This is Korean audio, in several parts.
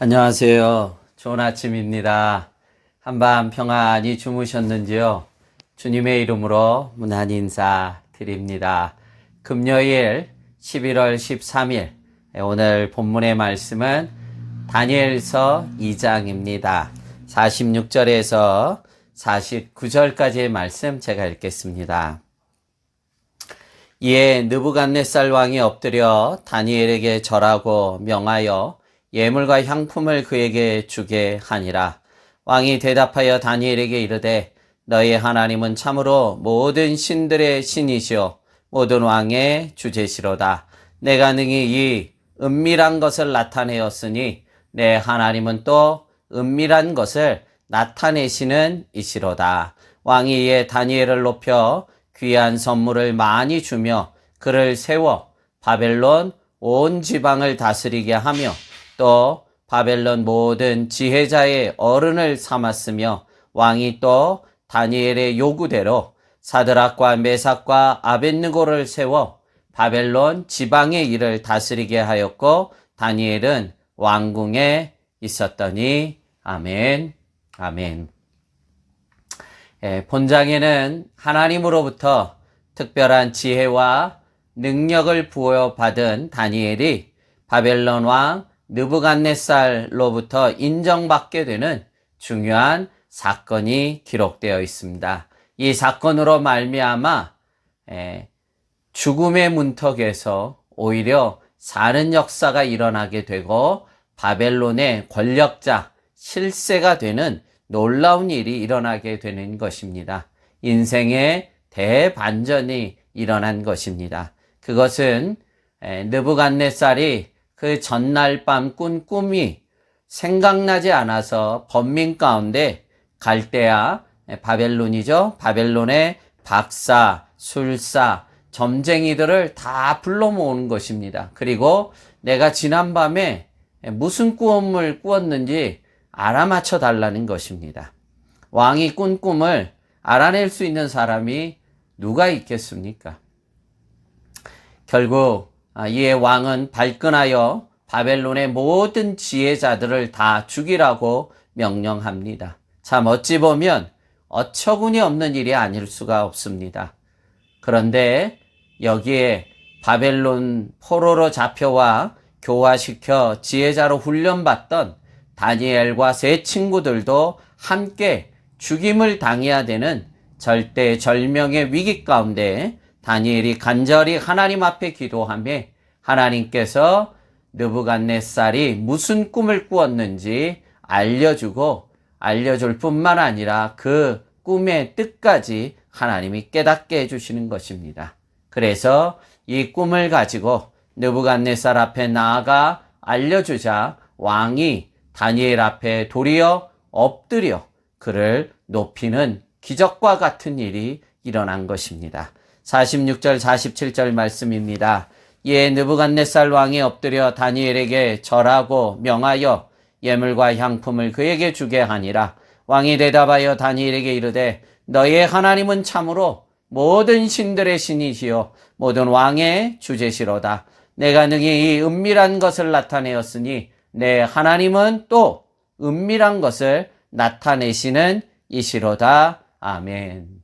안녕하세요. 좋은 아침입니다. 한밤 평안히 주무셨는지요? 주님의 이름으로 문안 인사 드립니다. 금요일 11월 13일 오늘 본문의 말씀은 다니엘서 2장입니다. 46절에서 49절까지의 말씀 제가 읽겠습니다. 이에 느부갓네살 왕이 엎드려 다니엘에게 절하고 명하여 예물과 향품을 그에게 주게 하니라. 왕이 대답하여 다니엘에게 이르되 너희 하나님은 참으로 모든 신들의 신이시오 모든 왕의 주제시로다. 내가 능히 이 은밀한 것을 나타내었으니 내 하나님은 또 은밀한 것을 나타내시는 이시로다. 왕이 이에 다니엘을 높여 귀한 선물을 많이 주며 그를 세워 바벨론 온 지방을 다스리게 하며 또 바벨론 모든 지혜자의 어른을 삼았으며 왕이 또 다니엘의 요구대로 사드락과 메삭과 아벳느고를 세워 바벨론 지방의 일을 다스리게 하였고 다니엘은 왕궁에 있었더니 아멘. 아멘. 본장에는 하나님으로부터 특별한 지혜와 능력을 부여받은 다니엘이 바벨론 왕 느부갓네살로부터 인정받게 되는 중요한 사건이 기록되어 있습니다. 이 사건으로 말미암아 죽음의 문턱에서 오히려 사는 역사가 일어나게 되고 바벨론의 권력자, 실세가 되는 놀라운 일이 일어나게 되는 것입니다. 인생의 대반전이 일어난 것입니다. 그것은 느부갓네살이 그 전날 밤 꾼 꿈이 생각나지 않아서 번민 가운데 갈대아, 바벨론이죠. 바벨론의 박사, 술사, 점쟁이들을 다 불러 모으는 것입니다. 그리고 내가 지난밤에 무슨 꿈을 꾸었는지 알아맞혀 달라는 것입니다. 왕이 꾼 꿈을 알아낼 수 있는 사람이 누가 있겠습니까? 결국 이에 왕은 발끈하여 바벨론의 모든 지혜자들을 다 죽이라고 명령합니다. 참 어찌 보면 어처구니 없는 일이 아닐 수가 없습니다. 그런데 여기에 바벨론 포로로 잡혀와 교화시켜 지혜자로 훈련받던 다니엘과 세 친구들도 함께 죽임을 당해야 되는 절대절명의 위기 가운데 다니엘이 간절히 하나님 앞에 기도하며 하나님께서 느부갓네살이 무슨 꿈을 꾸었는지 알려줄 뿐만 아니라 그 꿈의 뜻까지 하나님이 깨닫게 해주시는 것입니다. 그래서 이 꿈을 가지고 느부갓네살 앞에 나아가 알려주자 왕이 다니엘 앞에 도리어 엎드려 그를 높이는 기적과 같은 일이 일어난 것입니다. 46절 47절 말씀입니다. 이에 느부갓네살 왕이 엎드려 다니엘에게 절하고 명하여 예물과 향품을 그에게 주게 하니라. 왕이 대답하여 다니엘에게 이르되 너의 하나님은 참으로 모든 신들의 신이시요 모든 왕의 주제시로다. 내가 능히 이 은밀한 것을 나타내었으니 내 하나님은 또 은밀한 것을 나타내시는 이시로다. 아멘.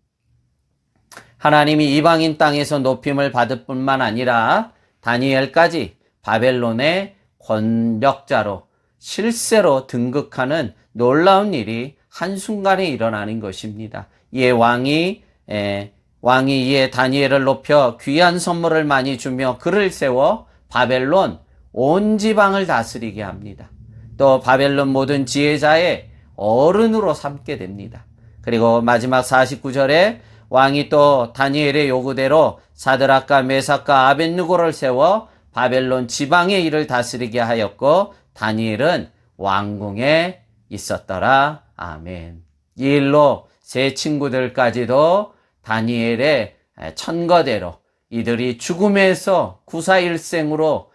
하나님이 이방인 땅에서 높임을 받을 뿐만 아니라 다니엘까지 바벨론의 권력자로 실세로 등극하는 놀라운 일이 한순간에 일어나는 것입니다. 이에 왕이 이에 다니엘을 높여 귀한 선물을 많이 주며 그를 세워 바벨론 온 지방을 다스리게 합니다. 또 바벨론 모든 지혜자의 어른으로 삼게 됩니다. 그리고 마지막 49절에 왕이 또 다니엘의 요구대로 사드락과 메삭과 아벳느고를 세워 바벨론 지방의 일을 다스리게 하였고 다니엘은 왕궁에 있었더라. 아멘. 이 일로 세 친구들까지도 다니엘의 천거대로 이들이 죽음에서 구사일생으로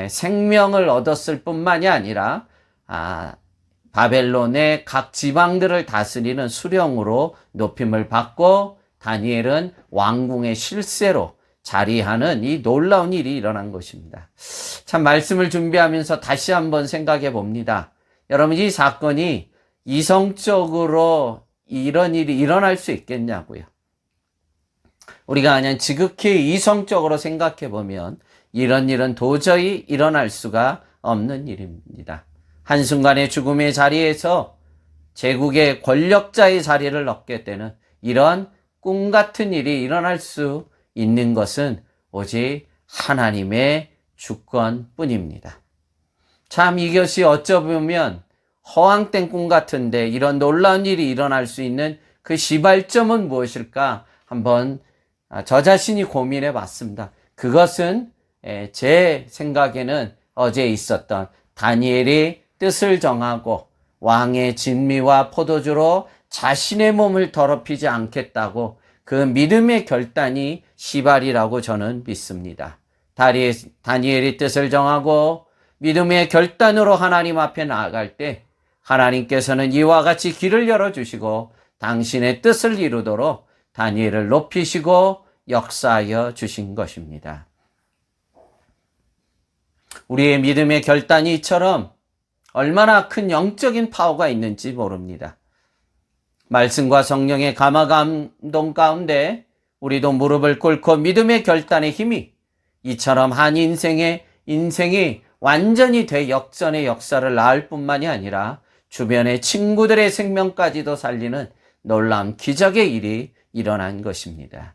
생명을 얻었을 뿐만이 아니라 바벨론의 각 지방들을 다스리는 수령으로 높임을 받고 다니엘은 왕궁의 실세로 자리하는 이 놀라운 일이 일어난 것입니다. 참 말씀을 준비하면서 다시 한번 생각해 봅니다. 여러분, 이 사건이 이성적으로 이런 일이 일어날 수 있겠냐고요. 우리가 그냥 지극히 이성적으로 생각해 보면 이런 일은 도저히 일어날 수가 없는 일입니다. 한순간의 죽음의 자리에서 제국의 권력자의 자리를 얻게 되는 이런 꿈 같은 일이 일어날 수 있는 것은 오직 하나님의 주권뿐입니다. 참 이것이 어쩌면 허황된 꿈 같은데 이런 놀라운 일이 일어날 수 있는 그 시발점은 무엇일까 한번 저 자신이 고민해 봤습니다. 그것은 제 생각에는 어제 있었던 다니엘이 뜻을 정하고 왕의 진미와 포도주로 자신의 몸을 더럽히지 않겠다고 그 믿음의 결단이 시발이라고 저는 믿습니다. 다니엘이 뜻을 정하고 믿음의 결단으로 하나님 앞에 나아갈 때 하나님께서는 이와 같이 길을 열어주시고 당신의 뜻을 이루도록 다니엘을 높이시고 역사하여 주신 것입니다. 우리의 믿음의 결단이 이처럼 얼마나 큰 영적인 파워가 있는지 모릅니다. 말씀과 성령의 감화 감동 가운데 우리도 무릎을 꿇고 믿음의 결단의 힘이 이처럼 한 인생이 완전히 대역전의 역사를 낳을 뿐만이 아니라 주변의 친구들의 생명까지도 살리는 놀라운 기적의 일이 일어난 것입니다.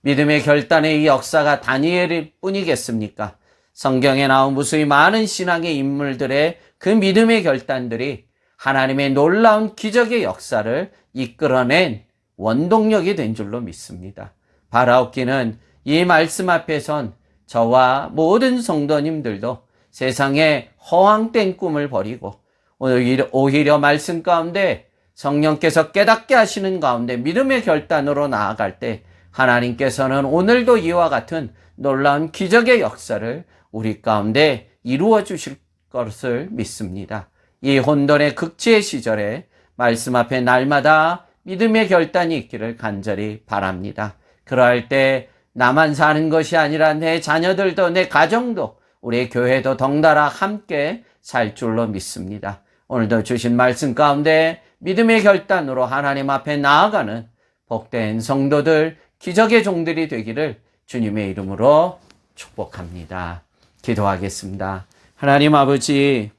믿음의 결단의 이 역사가 다니엘일 뿐이겠습니까? 성경에 나온 무수히 많은 신앙의 인물들의 그 믿음의 결단들이 하나님의 놀라운 기적의 역사를 이끌어낸 원동력이 된 줄로 믿습니다. 바라옵기는 이 말씀 앞에선 저와 모든 성도님들도 세상의 허황된 꿈을 버리고 오히려 말씀 가운데 성령께서 깨닫게 하시는 가운데 믿음의 결단으로 나아갈 때 하나님께서는 오늘도 이와 같은 놀라운 기적의 역사를 우리 가운데 이루어 주실 것을 믿습니다. 이 혼돈의 극치의 시절에 말씀 앞에 날마다 믿음의 결단이 있기를 간절히 바랍니다. 그러할 때 나만 사는 것이 아니라 내 자녀들도 내 가정도 우리 교회도 덩달아 함께 살 줄로 믿습니다. 오늘도 주신 말씀 가운데 믿음의 결단으로 하나님 앞에 나아가는 복된 성도들, 기적의 종들이 되기를 주님의 이름으로 축복합니다. 기도하겠습니다. 하나님 아버지,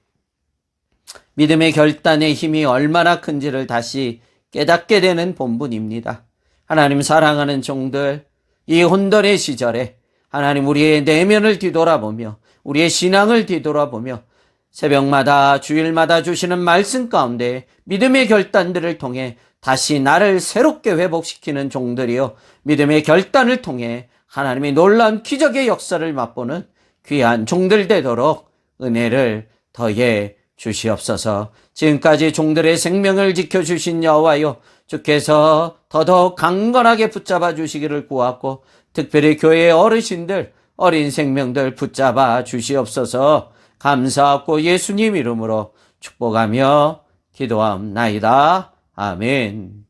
믿음의 결단의 힘이 얼마나 큰지를 다시 깨닫게 되는 본분입니다. 하나님 사랑하는 종들, 이 혼돈의 시절에 하나님 우리의 내면을 뒤돌아보며 우리의 신앙을 뒤돌아보며 새벽마다 주일마다 주시는 말씀 가운데 믿음의 결단들을 통해 다시 나를 새롭게 회복시키는 종들이요, 믿음의 결단을 통해 하나님의 놀라운 기적의 역사를 맛보는 귀한 종들 되도록 은혜를 더해 주시옵소서. 지금까지 종들의 생명을 지켜주신 여호와여, 주께서 더더욱 강건하게 붙잡아 주시기를 구하고 특별히 교회의 어르신들, 어린 생명들 붙잡아 주시옵소서. 감사하고 예수님 이름으로 축복하며 기도하옵나이다. 아멘.